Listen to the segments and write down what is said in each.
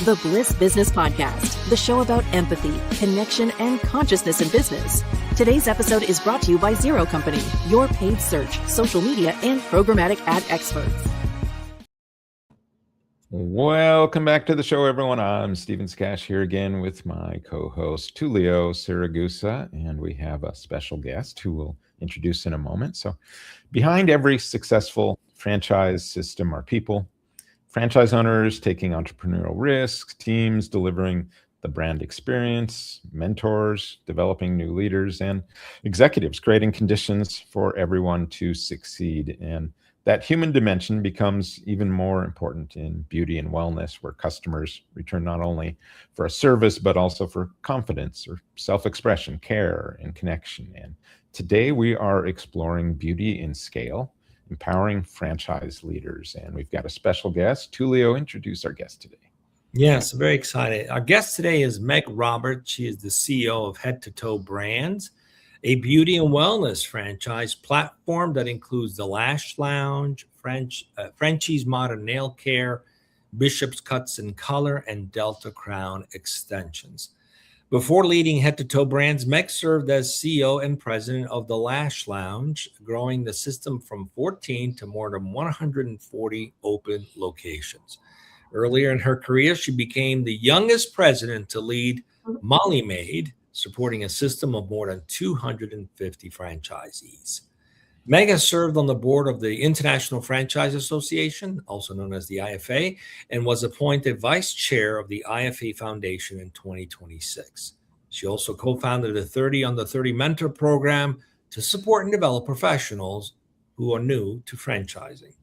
the Bliss Business Podcast, the show about empathy, connection, and consciousness in business. Today's episode is brought to you by Zero Company, your paid search, social media, and programmatic ad experts. Welcome back to the show, everyone. I'm Steven Skash here again with my co-host Tulio Siragusa, and we have a special guest who we'll introduce in a moment. So behind every successful franchise system are people, franchise owners taking entrepreneurial risks, teams delivering the brand experience, mentors developing new leaders, and executives creating conditions for everyone to succeed. And that human dimension becomes even more important in beauty and wellness, where customers return not only for a service, but also for confidence or self-expression, care, and connection. And today we are exploring beauty in scale, empowering franchise leaders. And we've got a special guest. Tulio, introduce our guest today. Yes, very excited. Our guest today is Meg Roberts. She is the CEO of Head to Toe Brands, a beauty and wellness franchise platform that includes the Lash Lounge, Frenchies Modern Nail Care, Bishop's Cuts and Color, and Delta Crown Extensions. Before leading Head to Toe Brands, Meg served as CEO and president of the Lash Lounge, growing the system from 14 to more than 140 open locations. Earlier in her career, she became the youngest president to lead Molly Maid, supporting a system of more than 250 franchisees. Meg has served on the board of the International Franchise Association, also known as the IFA, and was appointed vice chair of the IFA Foundation in 2026. She also co-founded the 30 Under 30 Mentor Program to support and develop professionals who are new to franchising.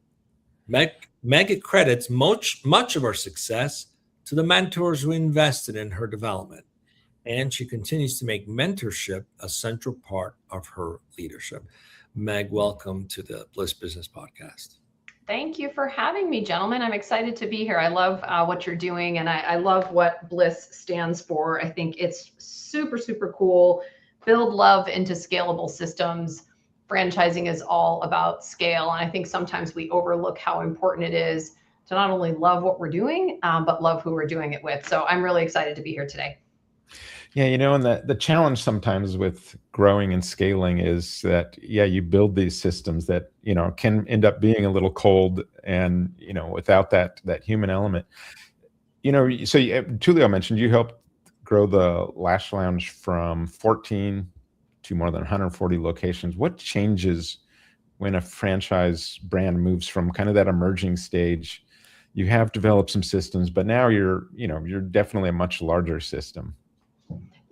Meg credits much of her success to the mentors who invested in her development, and she continues to make mentorship a central part of her leadership. Meg, welcome to the Bliss Business Podcast. Thank you for having me, gentlemen. I'm excited to be here. I love what you're doing, and I love what Bliss stands for. I think it's super, super cool. Build love into scalable systems. Franchising is all about scale, and I think sometimes we overlook how important it is to not only love what we're doing, but love who we're doing it with. So I'm really excited to be here today. Yeah, and the challenge sometimes with growing and scaling is that, you build these systems that, can end up being a little cold and, without that human element. So Tulio mentioned you helped grow the Lash Lounge from 14 to more than 140 locations. What changes when a franchise brand moves from kind of that emerging stage? You have developed some systems, but now you're definitely a much larger system.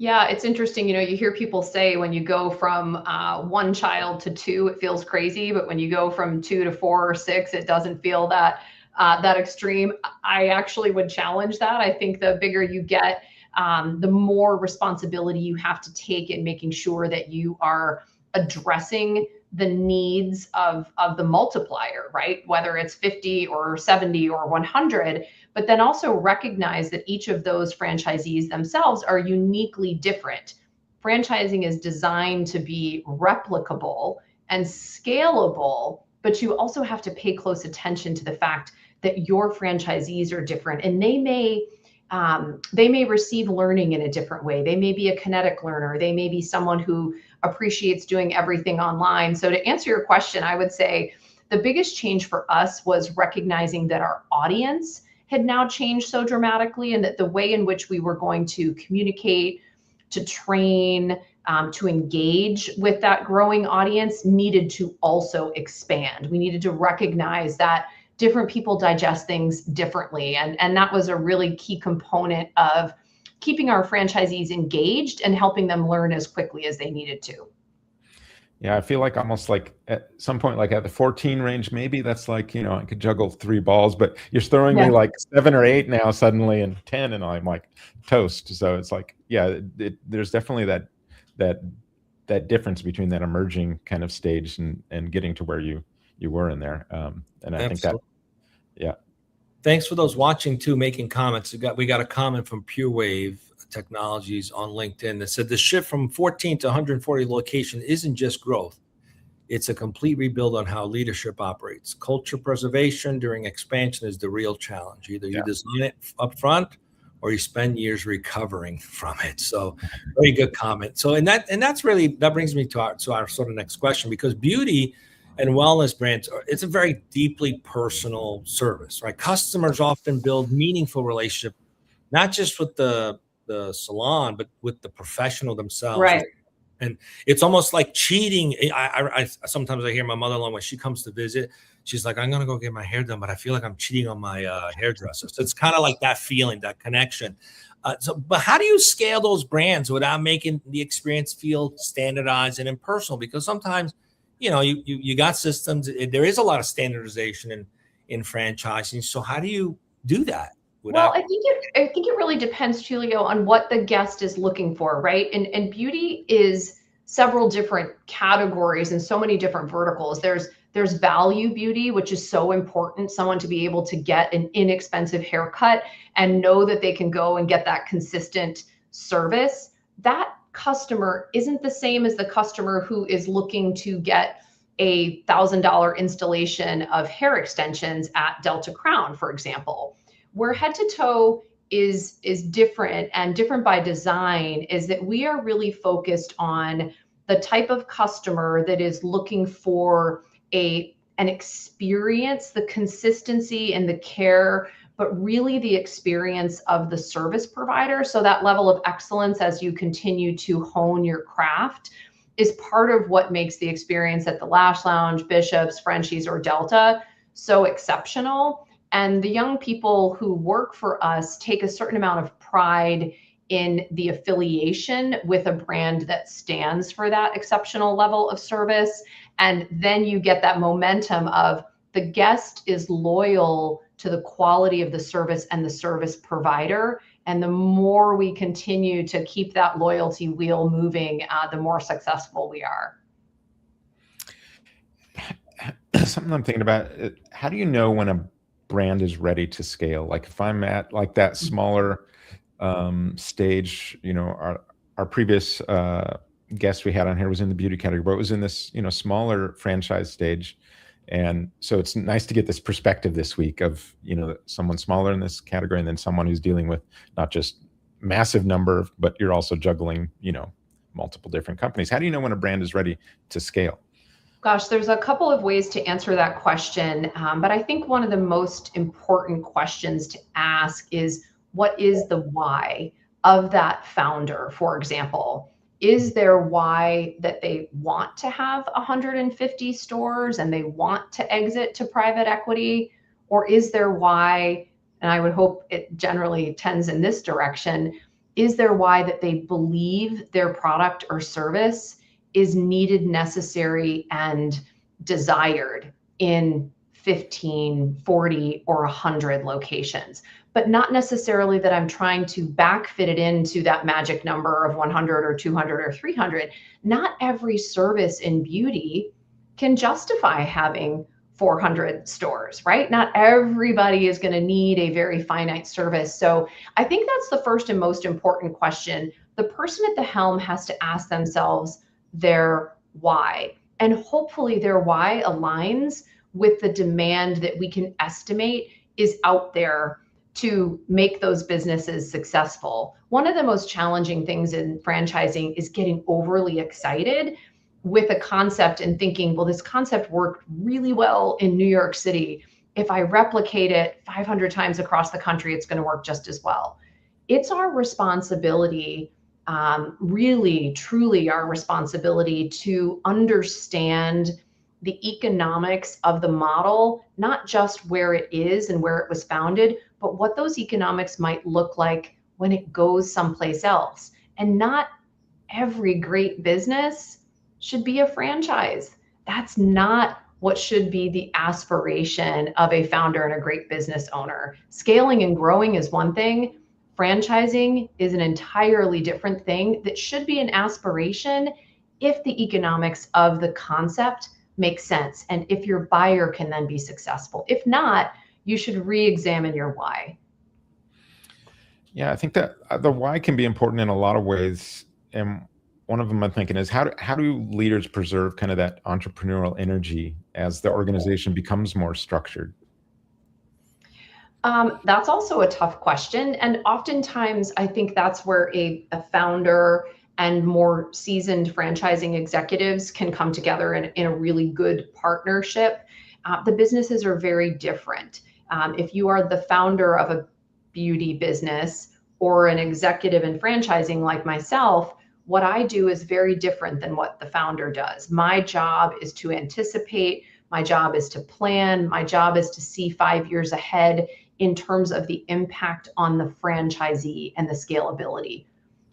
Yeah, it's interesting. You hear people say when you go from one child to two, it feels crazy. But when you go from 2 to 4 or 6, it doesn't feel that extreme. I actually would challenge that. I think the bigger you get, the more responsibility you have to take in making sure that you are addressing the needs of the multiplier, right? Whether it's 50 or 70 or 100. But then also recognize that each of those franchisees themselves are uniquely different. Franchising is designed to be replicable and scalable, but you also have to pay close attention to the fact that your franchisees are different, and they may receive learning in a different way. They may be a kinetic learner. They may be someone who appreciates doing everything online. So to answer your question, I would say the biggest change for us was recognizing that our audience had now changed so dramatically, and that the way in which we were going to communicate, to train, to engage with that growing audience needed to also expand. We needed to recognize that different people digest things differently. And that was a really key component of keeping our franchisees engaged and helping them learn as quickly as they needed to. Yeah, I feel like almost like at some point, like at the 14 range, maybe that's like, I could juggle 3 balls, but you're throwing me like 7 or 8 now suddenly, and 10, and I'm like toast. So it's like, there's definitely that difference between that emerging kind of stage and getting to where you were in there. And I think that, Thanks for those watching too, making comments. We got a comment from Pure Wave Technologies on LinkedIn that said the shift from 14 to 140 location isn't just growth. It's a complete rebuild on how leadership operates. Culture preservation during expansion is the real challenge. Either you design it up front or you spend years recovering from it. So very good comment. So, and that's really, that brings me to our sort of next question, because beauty and wellness brands, it's a very deeply personal service, right? Customers often build meaningful relationship, not just with the salon, but with the professional themselves. Right. And it's almost like cheating. I sometimes I hear my mother-in-law when she comes to visit, she's like, I'm going to go get my hair done, but I feel like I'm cheating on my hairdresser. So it's kind of like that feeling, that connection. But how do you scale those brands without making the experience feel standardized and impersonal? Because sometimes, you got systems. There is a lot of standardization in franchising. So how do you do that? Well, I think it really depends, Julio, on what the guest is looking for, right? And beauty is several different categories and so many different verticals. There's value beauty, which is so important. Someone to be able to get an inexpensive haircut and know that they can go and get that consistent service. That customer isn't the same as the customer who is looking to get a $1,000 installation of hair extensions at Delta Crown, for example. Where Head to Toe is different, and different by design, is that we are really focused on the type of customer that is looking for an experience, the consistency and the care, but really the experience of the service provider. So that level of excellence as you continue to hone your craft is part of what makes the experience at the Lash Lounge, Bishop's, Frenchies, or Delta so exceptional. And the young people who work for us take a certain amount of pride in the affiliation with a brand that stands for that exceptional level of service. And then you get that momentum of the guest is loyal to the quality of the service and the service provider. And the more we continue to keep that loyalty wheel moving, the more successful we are. Something I'm thinking about, how do you know when a brand is ready to scale? Like if I'm at like that smaller stage, our previous guest we had on here was in the beauty category, but it was in this, smaller franchise stage. And so it's nice to get this perspective this week of, someone smaller in this category, and then someone who's dealing with not just massive number, but you're also juggling, multiple different companies. How do you know when a brand is ready to scale? Gosh, there's a couple of ways to answer that question. But I think one of the most important questions to ask is, what is the why of that founder, for example? Is their why that they want to have 150 stores and they want to exit to private equity? Or is their why, and I would hope it generally tends in this direction, is their why that they believe their product or service is needed, necessary, and desired in 15, 40, or 100 locations, but not necessarily that I'm trying to backfit it into that magic number of 100 or 200 or 300. Not every service in beauty can justify having 400 stores, right? Not everybody is going to need a very finite service. So I think that's the first and most important question. The person at the helm has to ask themselves their why, and hopefully their why aligns with the demand that we can estimate is out there to make those businesses successful. One of the most challenging things in franchising is getting overly excited with a concept and thinking, well, this concept worked really well in New York City. If I replicate it 500 times across the country, it's going to work just as well. It's our responsibility, really, truly our responsibility, to understand the economics of the model, not just where it is and where it was founded, but what those economics might look like when it goes someplace else. And not every great business should be a franchise. That's not what should be the aspiration of a founder and a great business owner. Scaling and growing is one thing. Franchising is an entirely different thing that should be an aspiration if the economics of the concept make sense and if your buyer can then be successful. If not, you should re-examine your why. Yeah, I think that the why can be important in a lot of ways. And one of them I'm thinking is, how do leaders preserve kind of that entrepreneurial energy as the organization becomes more structured? That's also a tough question. And oftentimes, I think that's where a founder and more seasoned franchising executives can come together in a really good partnership. The businesses are very different. If you are the founder of a beauty business or an executive in franchising like myself, what I do is very different than what the founder does. My job is to anticipate, my job is to plan, my job is to see 5 years ahead in terms of the impact on the franchisee and the scalability.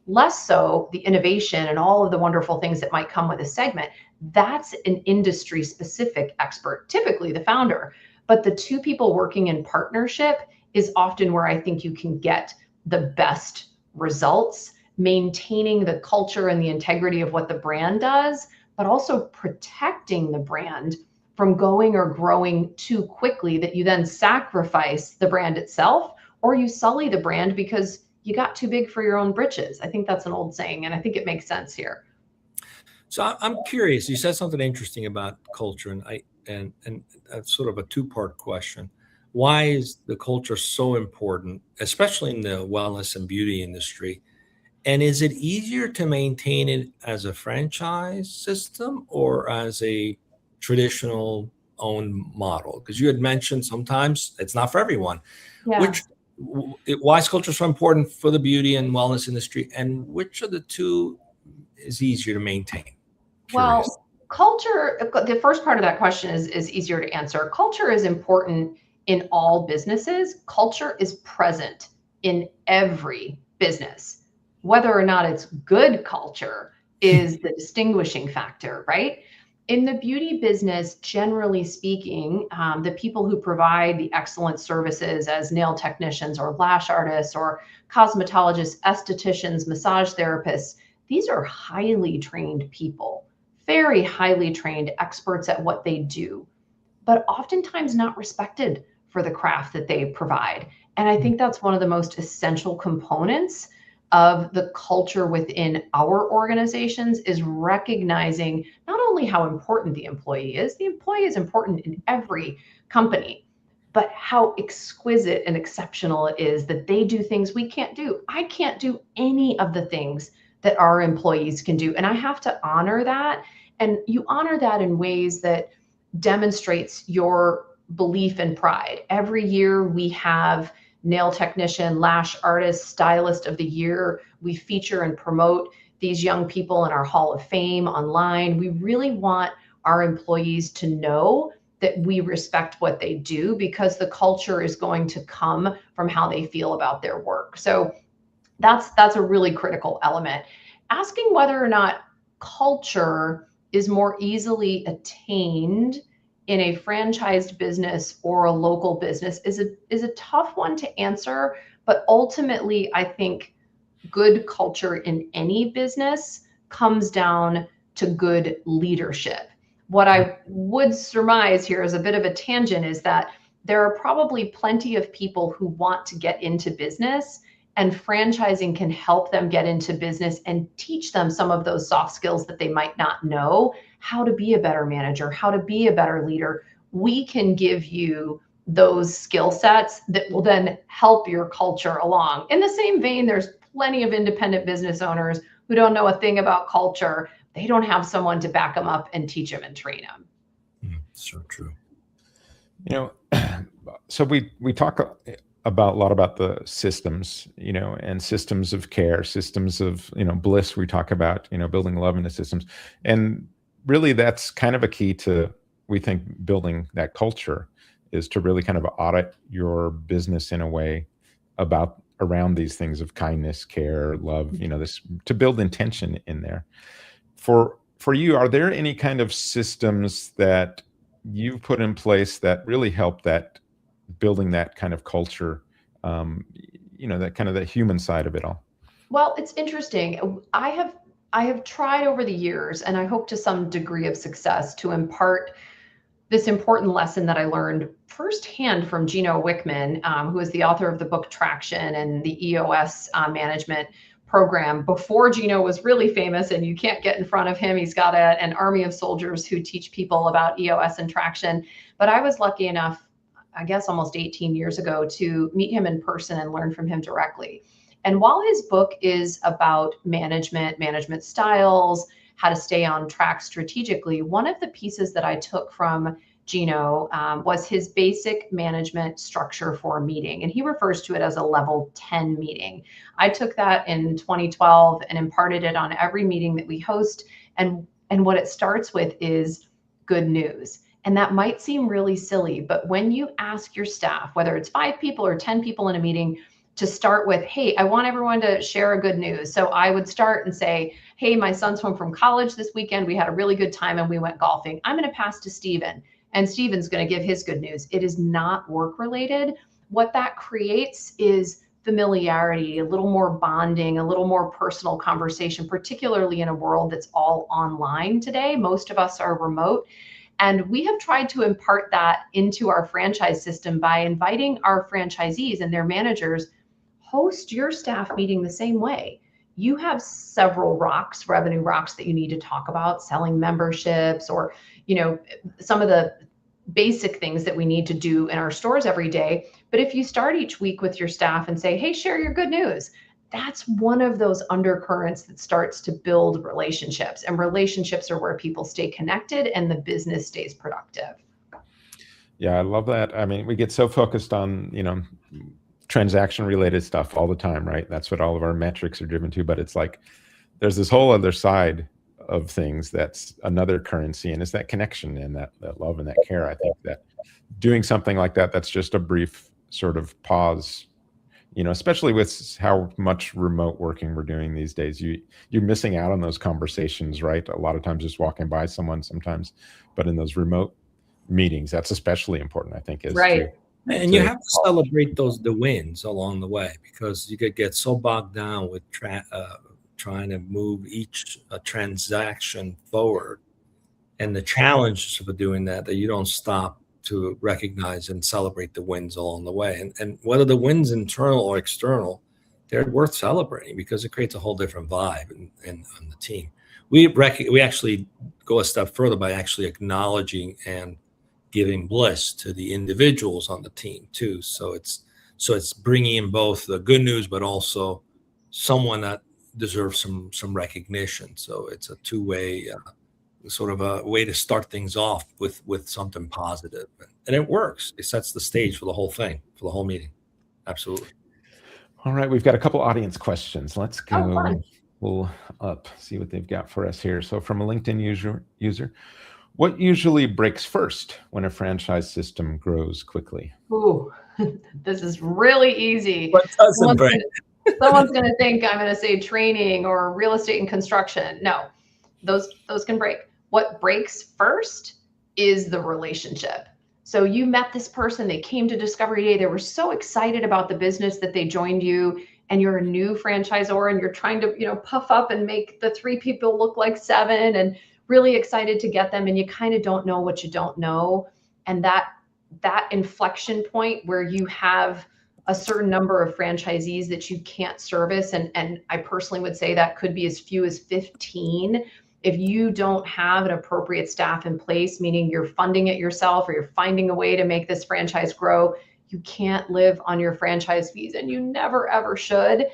Less so the innovation and all of the wonderful things that might come with a segment. That's an industry specific expert, typically the founder. But the two people working in partnership is often where I think you can get the best results, maintaining the culture and the integrity of what the brand does, but also protecting the brand from going or growing too quickly that you then sacrifice the brand itself, or you sully the brand because you got too big for your own britches. I think that's an old saying, and I think it makes sense here. So I'm curious. You said something interesting about culture, and that's sort of a two-part question. Why is the culture so important, especially in the wellness and beauty industry? And is it easier to maintain it as a franchise system or as a traditional owned model? Because you had mentioned sometimes it's not for everyone. Yeah. Why is culture so important for the beauty and wellness industry? And which of the two is easier to maintain? Curious. Well, culture, the first part of that question is easier to answer. Culture is important in all businesses. Culture is present in every business. Whether or not it's good culture is the distinguishing factor, right? In the beauty business, generally speaking, the people who provide the excellent services as nail technicians or lash artists or cosmetologists, estheticians, massage therapists, these are highly trained people, very highly trained experts at what they do, but oftentimes not respected for the craft that they provide. And I think that's one of the most essential components of the culture within our organizations is recognizing not only how important the employee is important in every company, but how exquisite and exceptional it is that they do things we can't do. I can't do any of the things that our employees can do. And I have to honor that. And you honor that in ways that demonstrates your belief and pride. Every year we have nail technician, lash artist, stylist of the year. We feature and promote these young people in our Hall of Fame online. We really want our employees to know that we respect what they do because the culture is going to come from how they feel about their work. So that's a really critical element. Asking whether or not culture is more easily attained in a franchised business or a local business is a tough one to answer, but ultimately I think good culture in any business comes down to good leadership. What I would surmise here as a bit of a tangent is that there are probably plenty of people who want to get into business, and franchising can help them get into business and teach them some of those soft skills that they might not know, how to be a better manager, how to be a better leader. We can give you those skill sets that will then help your culture along. In the same vein, there's plenty of independent business owners who don't know a thing about culture. They don't have someone to back them up and teach them and train them. So true. So we talk a lot about the systems, and systems of care, systems of, bliss. We talk about, building love into systems. And really that's kind of a key to, we think, building that culture is to really kind of audit your business in a way around these things of kindness, care, love, this, to build intention in there. For you, are there any kind of systems that you've put in place that really help that building that kind of culture, that kind of the human side of it all? Well, it's interesting. I have tried over the years, and I hope to some degree of success, to impart this important lesson that I learned firsthand from Gino Wickman, who is the author of the book Traction and the EOS management program. Before Gino was really famous, and you can't get in front of him. He's got an army of soldiers who teach people about EOS and Traction. But I was lucky enough I guess almost 18 years ago, to meet him in person and learn from him directly. And while his book is about management styles, how to stay on track strategically, one of the pieces that I took from Gino was his basic management structure for a meeting. And he refers to it as a level 10 meeting. I took that in 2012 and imparted it on every meeting that we host. And what it starts with is good news. And that might seem really silly, but when you ask your staff, whether it's 5 people or 10 people in a meeting, to start with, hey, I want everyone to share a good news. So I would start and say, hey, my son's home from college this weekend. We had a really good time and we went golfing. I'm going to pass to Steven, and Steven's going to give his good news. It is not work related. What that creates is familiarity, a little more bonding, a little more personal conversation, particularly in a world that's all online today. Most of us are remote. And we have tried to impart that into our franchise system by inviting our franchisees and their managers, host your staff meeting the same way. You have several revenue rocks that you need to talk about, selling memberships, or, some of the basic things that we need to do in our stores every day. But if you start each week with your staff and say, hey, share your good news, that's one of those undercurrents that starts to build relationships. And relationships are where people stay connected and the business stays productive. Yeah, I love that. I mean, we get so focused on, transaction related stuff all the time, right? That's what all of our metrics are driven to. But it's like, there's this whole other side of things that's another currency, and it's that connection and that love and that care. I think that doing something like that, that's just a brief sort of pause, especially with how much remote working we're doing these days, you're missing out on those conversations, right? A lot of times just walking by someone sometimes, but in those remote meetings, that's especially important, I think, is right. And you have to celebrate the wins along the way, because you could get so bogged down with trying to move each transaction forward, and the challenges of doing that you don't stop to recognize and celebrate the wins along the way. And whether the wins internal or external, they're worth celebrating, because it creates a whole different vibe on the team. We actually go a step further by actually acknowledging and giving bliss to the individuals on the team too. So it's bringing in both the good news, but also someone that deserves some recognition. So it's a two-way sort of a way to start things off with something positive, and it works. It sets the stage for the whole thing, for the whole meeting. Absolutely. All right, we've got a couple audience questions. Let's go pull up, see what they've got for us here. So from a LinkedIn user, what usually breaks first when a franchise system grows quickly? Ooh, this is really easy. What doesn't break? Someone's going to think I'm going to say training or real estate and construction. No, those can break. What breaks first is the relationship. So you met this person, they came to Discovery Day, they were so excited about the business that they joined you, and you're a new franchisor and you're trying to, puff up and make the 3 people look like 7, and really excited to get them, and you kind of don't know what you don't know. And that inflection point where you have a certain number of franchisees that you can't service, and I personally would say that could be as few as 15. If you don't have an appropriate staff in place, meaning you're funding it yourself or you're finding a way to make this franchise grow, you can't live on your franchise fees, and you never, ever should.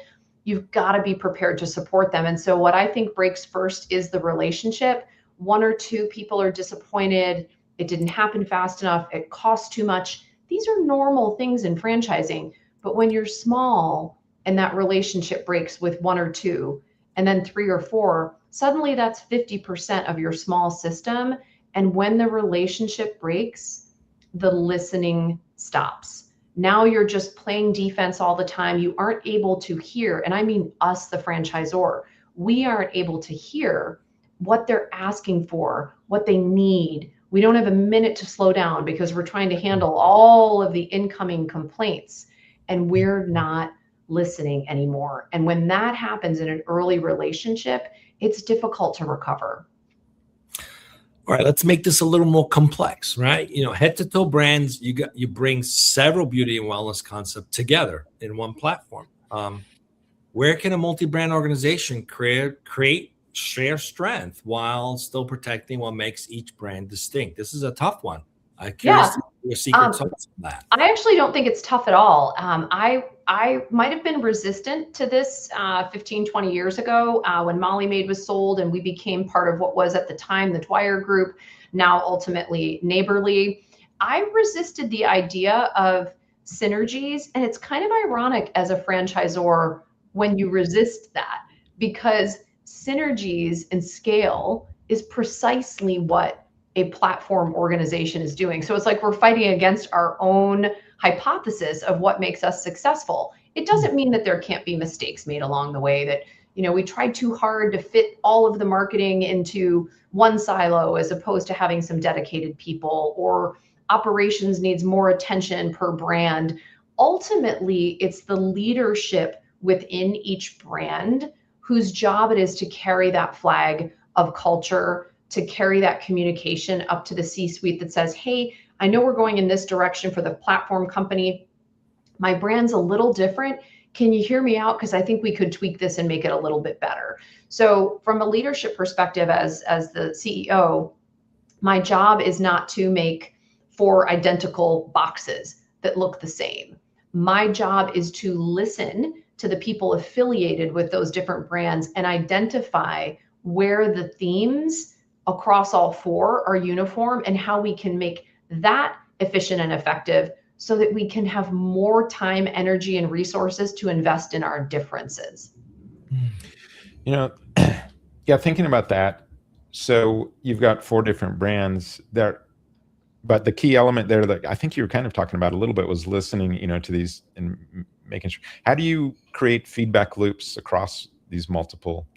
You've got to be prepared to support them. And so what I think breaks first is the relationship. 1 or 2 people are disappointed. It didn't happen fast enough. It costs too much. These are normal things in franchising. But when you're small and that relationship breaks with 1 or 2, and then 3 or 4, suddenly that's 50% of your small system. And when the relationship breaks, the listening stops. Now you're just playing defense all the time. You aren't able to hear, and I mean us, the franchisor, we aren't able to hear what they're asking for, what they need. We don't have a minute to slow down because we're trying to handle all of the incoming complaints, and we're not listening anymore. And when that happens in an early relationship, it's difficult to recover. All right, let's make this a little more complex, right? Head to toe brands, you bring several beauty and wellness concepts together in one platform. Where can a multi-brand organization create share strength while still protecting what makes each brand distinct? This is a tough one. I'm curious to your secret sauce on that? I actually don't think it's tough at all. I might have been resistant to this 15, 20 years ago when Molly Maid was sold and we became part of what was at the time the Dwyer Group, now ultimately Neighborly. I resisted the idea of synergies, and it's kind of ironic as a franchisor when you resist that, because synergies and scale is precisely what a platform organization is doing. So it's like we're fighting against our own hypothesis of what makes us successful. It doesn't mean that there can't be mistakes made along the way, that, you know, we tried too hard to fit all of the marketing into one silo as opposed to having some dedicated people, or operations needs more attention per brand. Ultimately, it's the leadership within each brand whose job it is to carry that flag of culture, to carry that communication up to the C-suite that says, hey, I know we're going in this direction for the platform company. My brand's a little different. Can you hear me out? Because I think we could tweak this and make it a little bit better. So from a leadership perspective, as the CEO, my job is not to make 4 identical boxes that look the same. My job is to listen to the people affiliated with those different brands and identify where the themes across all 4 are uniform and how we can make that efficient and effective so that we can have more time, energy, and resources to invest in our differences. You know, yeah, thinking about that. So you've got 4 different brands there, but the key element there that I think you were kind of talking about a little bit was listening, you know, to these and making sure. How do you create feedback loops across these multiple,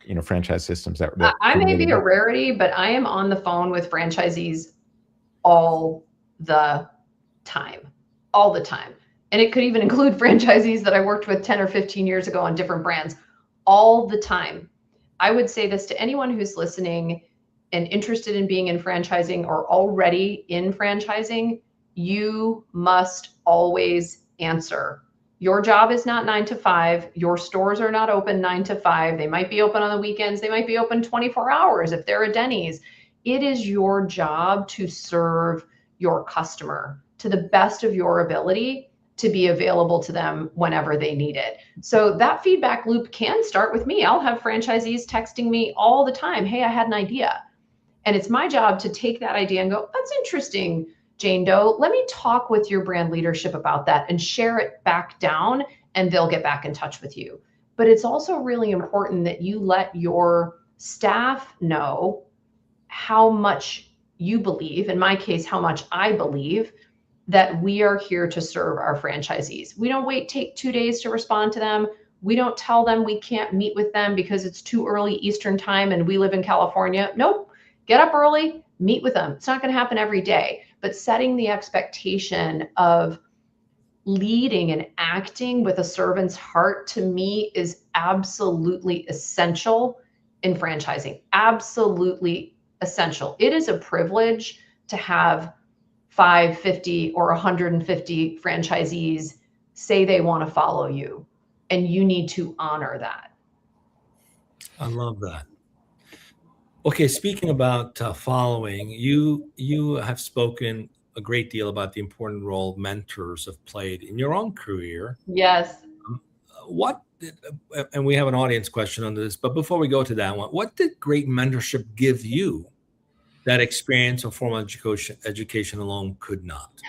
you know, franchise systems that I may be a rarity, but I am on the phone with franchisees all the time. And it could even include franchisees that I worked with 10 or 15 years ago on different brands all the time. I would say this to anyone who's listening and interested in being in franchising or already in franchising: you must always answer. Your job is not 9 to 5. Your stores are not open 9 to 5. They might be open on the weekends. They might be open 24 hours if they're a Denny's. It is your job to serve your customer to the best of your ability, to be available to them whenever they need it. So that feedback loop can start with me. I'll have franchisees texting me all the time, hey, I had an idea. And it's my job to take that idea and go, that's interesting, Jane Doe. Let me talk with your brand leadership about that and share it back down, and they'll get back in touch with you. But it's also really important that you let your staff know how much you believe, in my case, how much I believe, that we are here to serve our franchisees. We don't take 2 days to respond to them. We don't tell them we can't meet with them because it's too early Eastern time and we live in California. Nope. Get up early, meet with them. It's not going to happen every day, but setting the expectation of leading and acting with a servant's heart, to me, is absolutely essential in franchising. Absolutely essential. It is a privilege to have 5, 50, or 150 franchisees say they want to follow you, and you need to honor that. I love that. Okay, speaking about following, you have spoken a great deal about the important role mentors have played in your own career. Yes. And we have an audience question on this, but before we go to that one, what did great mentorship give you that experience or formal education alone could not?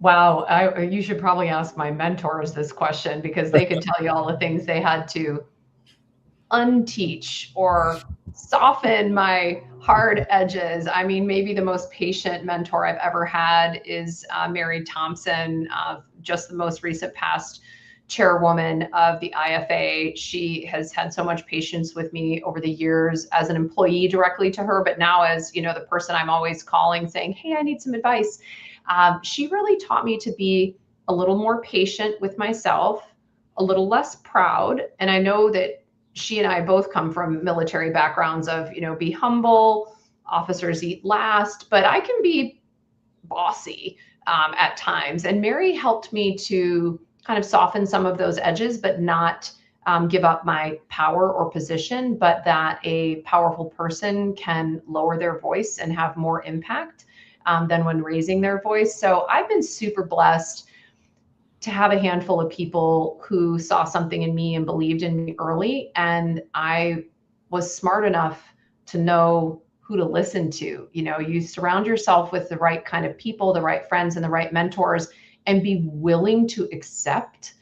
Wow. You should probably ask my mentors this question, because they could tell you all the things they had to unteach or soften my hard edges. I mean, maybe the most patient mentor I've ever had is Mary Thompson, just the most recent past chairwoman of the IFA. She has had so much patience with me over the years as an employee directly to her, but now as, you know, the person I'm always calling saying, hey, I need some advice. She really taught me to be a little more patient with myself, a little less proud. And I know that she and I both come from military backgrounds of, you know, be humble, officers eat last, but I can be bossy at times. And Mary helped me to kind of soften some of those edges, but not give up my power or position, but that a powerful person can lower their voice and have more impact. than when raising their voice. So I've been super blessed to have a handful of people who saw something in me and believed in me early. And I was smart enough to know who to listen to. You surround yourself with the right kind of people, the right friends and the right mentors, and be willing to accept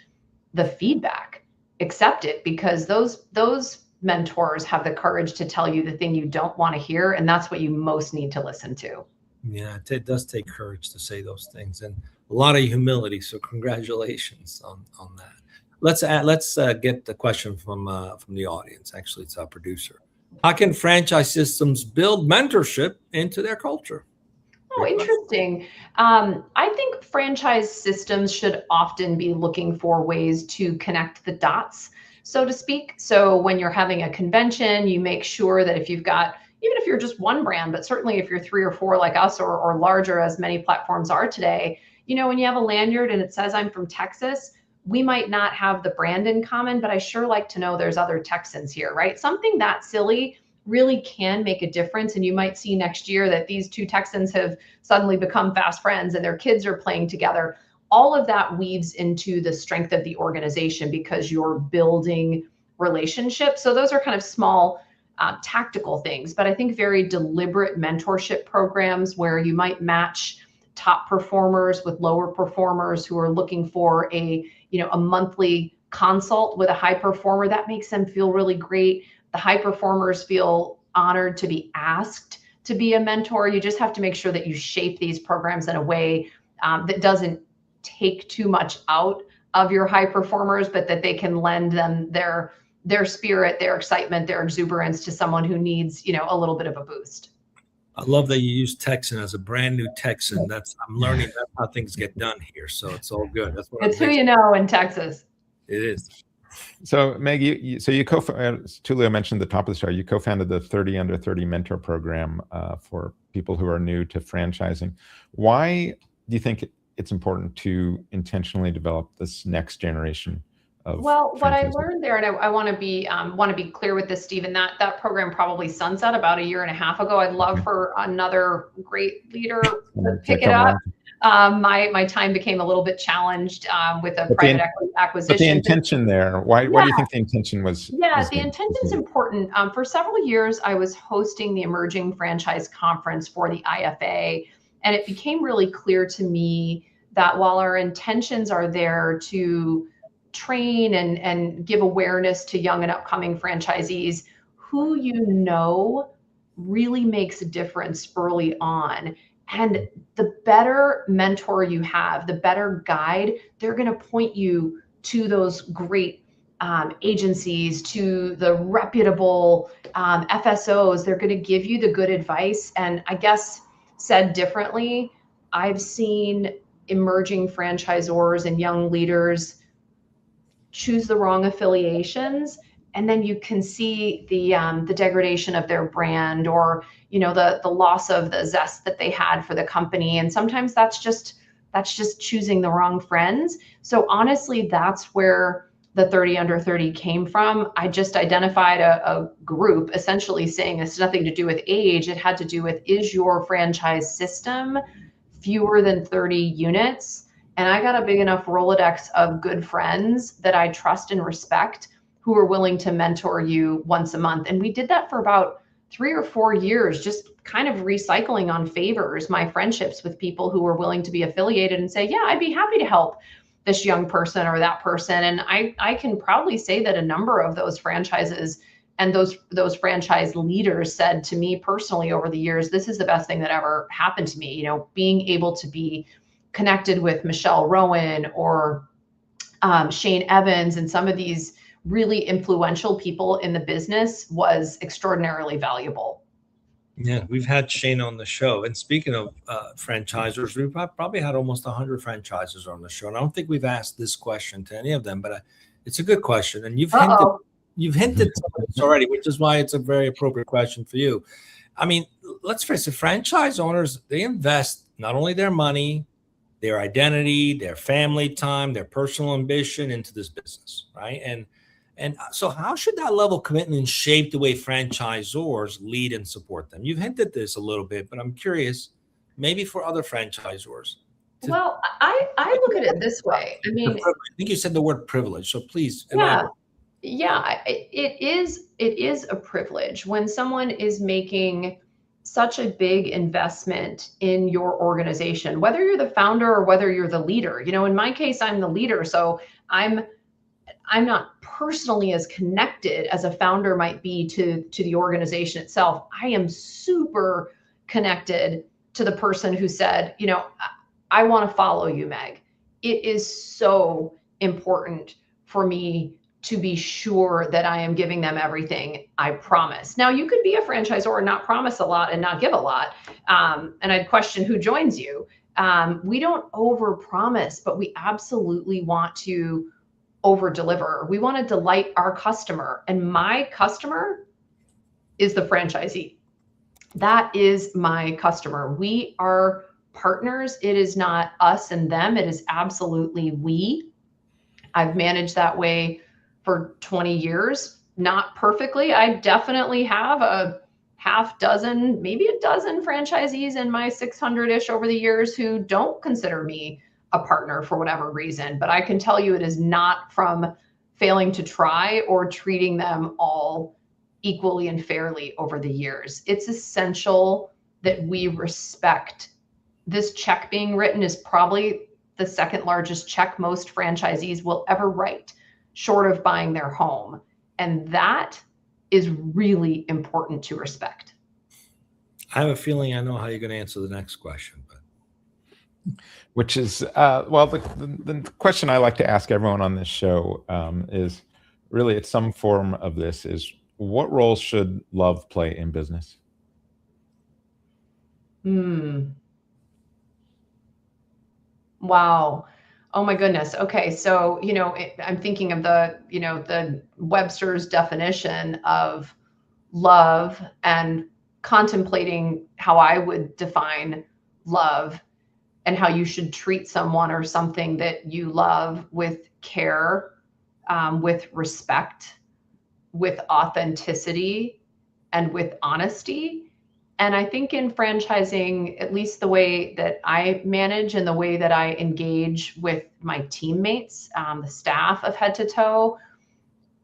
the feedback. Accept it, because those mentors have the courage to tell you the thing you don't want to hear. And that's what you most need to listen to. Yeah, it does take courage to say those things, and a lot of humility. So congratulations on that. Let's get the question from the audience. Actually, it's our producer. How can franchise systems build mentorship into their culture? Oh, interesting. I think franchise systems should often be looking for ways to connect the dots, so to speak. So when you're having a convention, you make sure that if you've got, even if you're just one brand, but certainly if you're 3 or 4 like us, or larger, as many platforms are today, when you have a lanyard and it says I'm from Texas, we might not have the brand in common, but I sure like to know there's other Texans here, right? Something that silly really can make a difference. And you might see next year that these 2 Texans have suddenly become fast friends and their kids are playing together. All of that weaves into the strength of the organization because you're building relationships. So those are kind of small tactical things, but I think very deliberate mentorship programs where you might match top performers with lower performers who are looking for a monthly consult with a high performer. That makes them feel really great. The high performers feel honored to be asked to be a mentor. You just have to make sure that you shape these programs in a way that doesn't take too much out of your high performers, but that they can lend them their spirit, their excitement, their exuberance to someone who needs, a little bit of a boost. I love that you use Texan as a brand new Texan. I'm learning that's how things get done here. So it's all good. That's what it's who you know in Texas. It is. So Meg, you Tulio mentioned at the top of the show, you co-founded the 30 Under 30 mentor program for people who are new to franchising. Why do you think it's important to intentionally develop this next generation of what I learned there, and I want to be clear with this, Stephen, that program probably sunset about 1.5 years ago. I'd love for another great leader to pick it up. My time became a little bit challenged with a private equity acquisition. But the intention there, why do you think the intention was? Yeah, the intention is important. For several years, I was hosting the Emerging Franchise Conference for the IFA, and it became really clear to me that while our intentions are there to train and give awareness to young and upcoming franchisees, who really makes a difference early on. And the better mentor you have, the better guide, they're going to point you to those great agencies, to the reputable FSOs. They're going to give you the good advice. And I guess said differently, I've seen emerging franchisors and young leaders choose the wrong affiliations, and then you can see the degradation of their brand, or the loss of the zest that they had for the company. And sometimes that's just choosing the wrong friends. So honestly, that's where the 30 Under 30 came from. I just identified a group, essentially saying it's nothing to do with age. It had to do with, is your franchise system fewer than 30 units? And I got a big enough Rolodex of good friends that I trust and respect, who are willing to mentor you once a month. And we did that for about 3 or 4 years, just kind of recycling on favors, my friendships with people who were willing to be affiliated and say, yeah, I'd be happy to help this young person or that person. And I can proudly say that a number of those franchises and those franchise leaders said to me personally over the years, this is the best thing that ever happened to me. Being able to be connected with Michelle Rowan or Shane Evans and some of these really influential people in the business was extraordinarily valuable. Yeah, we've had Shane on the show. And speaking of franchisors, we've probably had almost 100 franchisors on the show. And I don't think we've asked this question to any of them, but it's a good question. And you've hinted to this already, which is why it's a very appropriate question for you. I mean, let's face it, franchise owners, they invest not only their money, their identity, their family time, their personal ambition into this business, right? And so how should that level of commitment shape the way franchisors lead and support them? You've hinted this a little bit, but I'm curious, maybe for other franchisors? Well, I look at it this way. I mean, I think you said the word privilege, so please yeah, elaborate. yeah, it is a privilege when someone is making such a big investment in your organization, whether you're the founder or whether you're the leader. You know, in my case, I'm the leader, so I'm not personally as connected as a founder might be to the organization itself. I am super connected to the person who said, you know, I want to follow you, Meg. It is so important for me to be sure that I am giving them everything I promise. Now, you could be a franchisor and not promise a lot and not give a lot. And I'd question who joins you. We don't over promise, but we absolutely want to over deliver. We want to delight our customer, and my customer is the franchisee. That is my customer. We are partners. It is not us and them. It is absolutely we. I've managed that way for 20 years, not perfectly. I definitely have a half dozen, maybe a dozen franchisees in my 600-ish over the years who don't consider me a partner for whatever reason. But I can tell you it is not from failing to try or treating them all equally and fairly over the years. It's essential that we respect. This check being written is probably the second largest check most franchisees will ever write, short of buying their home. And that is really important to respect. I have a feeling I know how you're going to answer the next question. Which is, well, the question I like to ask everyone on this show is really, it's some form of this, is what role should love play in business? Wow. Oh my goodness. Okay. So, you know, I'm thinking of the Webster's definition of love and contemplating how I would define love and how you should treat someone or something that you love with care, with respect, with authenticity, and with honesty. And I think in franchising, at least the way that I manage and the way that I engage with my teammates, the staff of Head to Toe,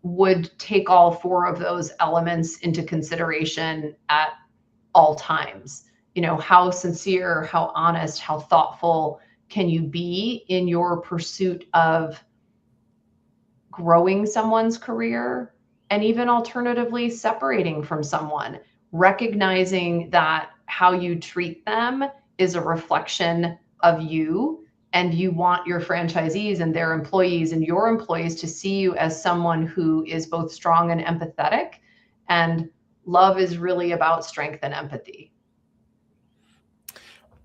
would take all four of those elements into consideration at all times. You know, how sincere, how honest, how thoughtful can you be in your pursuit of growing someone's career, and even alternatively separating from someone, recognizing that how you treat them is a reflection of you, and you want your franchisees and their employees and your employees to see you as someone who is both strong and empathetic. And love is really about strength and empathy.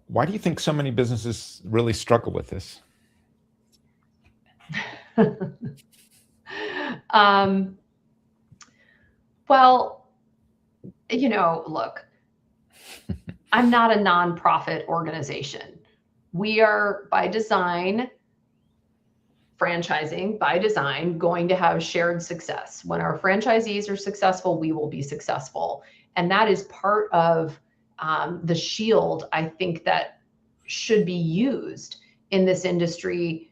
Why do you think so many businesses really struggle with this? Well, you know, look, I'm not a nonprofit organization. We are, by design, franchising by design, going to have shared success. When our franchisees are successful, we will be successful. And that is part of the shield, I think, that should be used in this industry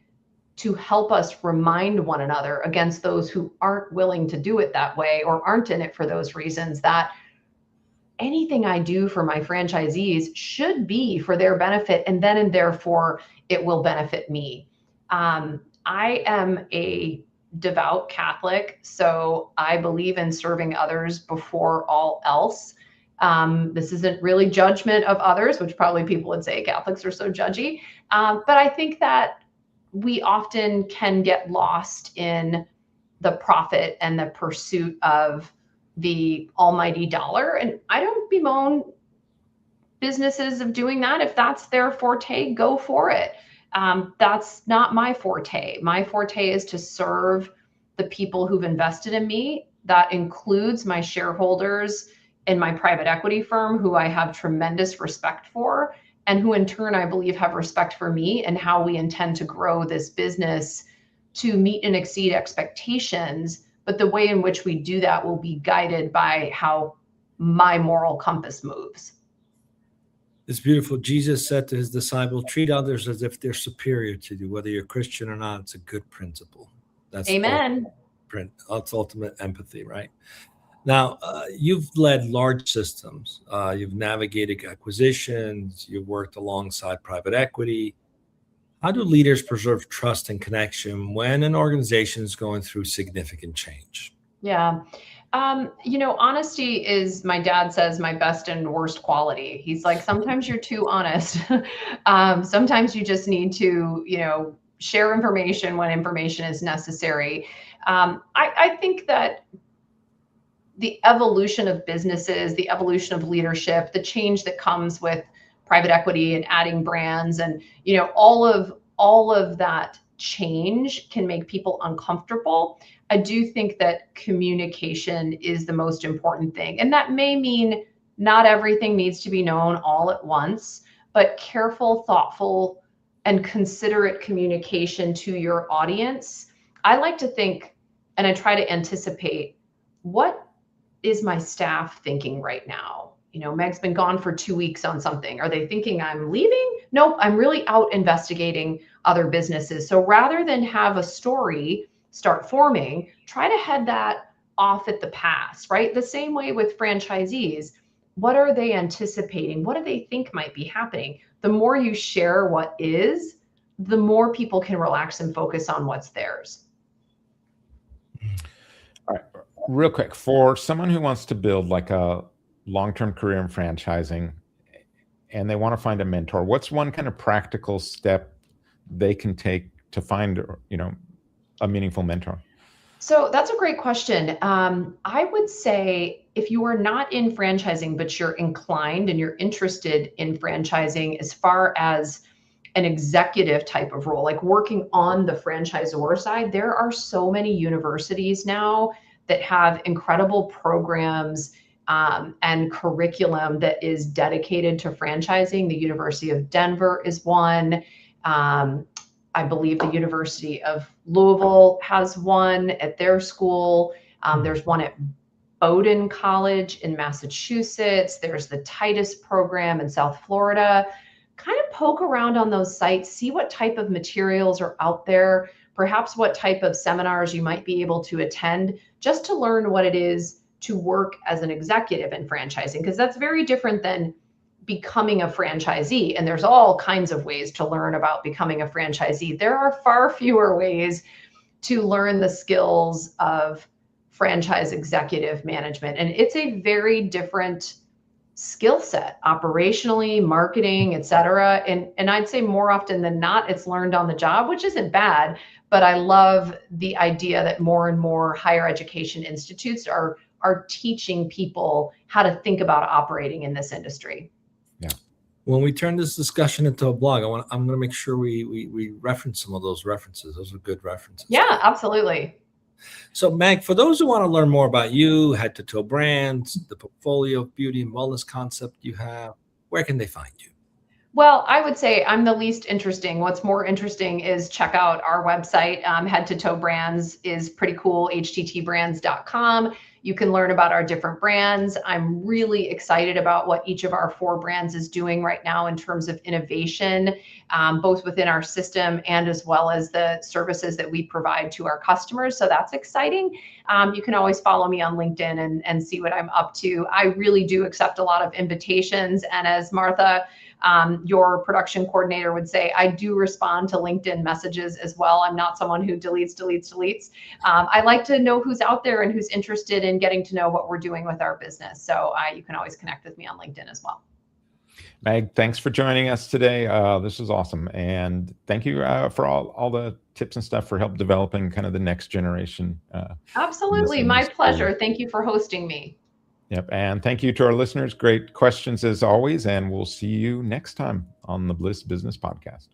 to help us remind one another against those who aren't willing to do it that way or aren't in it for those reasons, that anything I do for my franchisees should be for their benefit, and then and therefore it will benefit me. I am a devout Catholic, so I believe in serving others before all else. This isn't really judgment of others, which probably people would say Catholics are so judgy. But I think that we often can get lost in the profit and the pursuit of the almighty dollar. And I don't bemoan businesses of doing that. If that's their forte, go for it. That's not my forte. My forte is to serve the people who've invested in me. That includes my shareholders in my private equity firm, who I have tremendous respect for, and who in turn I believe have respect for me and how we intend to grow this business to meet and exceed expectations. But the way in which we do that will be guided by how my moral compass moves. It's beautiful. Jesus said to his disciples, treat others as if they're superior to you, whether you're Christian or not. It's a good principle. That's Amen. That's ultimate empathy, right? Now, you've led large systems. You've navigated acquisitions. You've worked alongside private equity. How do leaders preserve trust and connection when an organization is going through significant change? Yeah. Honesty is, my dad says, my best and worst quality. He's like, sometimes you're too honest. Sometimes you just need to, share information when information is necessary. I think that the evolution of businesses, the evolution of leadership, the change that comes with private equity and adding brands and, all of that change can make people uncomfortable. I do think that communication is the most important thing. And that may mean not everything needs to be known all at once, but careful, thoughtful, and considerate communication to your audience. I like to think, and I try to anticipate, what is my staff thinking right now? Meg's been gone for 2 weeks on something. Are they thinking I'm leaving? Nope, I'm really out investigating other businesses. So rather than have a story start forming, try to head that off at the pass, right? The same way with franchisees. What are they anticipating? What do they think might be happening? The more you share what is, the more people can relax and focus on what's theirs. All right, real quick, for someone who wants to build like a long-term career in franchising and they want to find a mentor, what's one kind of practical step they can take to find, a meaningful mentor? So that's a great question. I would say if you are not in franchising, but you're inclined and you're interested in franchising as far as an executive type of role, like working on the franchisor side, there are so many universities now that have incredible programs and curriculum that is dedicated to franchising. The University of Denver is one. I believe the University of Louisville has one at their school. There's one at Bowdoin College in Massachusetts. There's the Titus program in South Florida. Kind of poke around on those sites, see what type of materials are out there, perhaps what type of seminars you might be able to attend, just to learn what it is to work as an executive in franchising, because that's very different than becoming a franchisee. And there's all kinds of ways to learn about becoming a franchisee. There are far fewer ways to learn the skills of franchise executive management. And it's a very different skill set, operationally, marketing, et cetera. And I'd say more often than not, it's learned on the job, which isn't bad. But I love the idea that more and more higher education institutes are teaching people how to think about operating in this industry. Yeah. When we turn this discussion into a blog, I'm going to make sure we reference some of those references. Those are good references. Yeah, absolutely. So Meg, for those who want to learn more about you, Head to Toe Brands, the portfolio of beauty and wellness concept you have, where can they find you? Well, I would say I'm the least interesting. What's more interesting is check out our website. Head to Toe Brands is pretty cool, httbrands.com. You can learn about our different brands. I'm really excited about what each of our 4 brands is doing right now in terms of innovation, both within our system and as well as the services that we provide to our customers. So that's exciting. You can always follow me on LinkedIn and see what I'm up to. I really do accept a lot of invitations. And as Martha, your production coordinator, would say, I do respond to LinkedIn messages as well. I'm not someone who deletes. I like to know who's out there and who's interested in getting to know what we're doing with our business. So you can always connect with me on LinkedIn as well. Meg, thanks for joining us today. This was awesome. And thank you for all the tips and stuff for help developing kind of the next generation. Absolutely. My pleasure. Thank you for hosting me. Yep. And thank you to our listeners. Great questions as always. And we'll see you next time on the Bliss Business Podcast.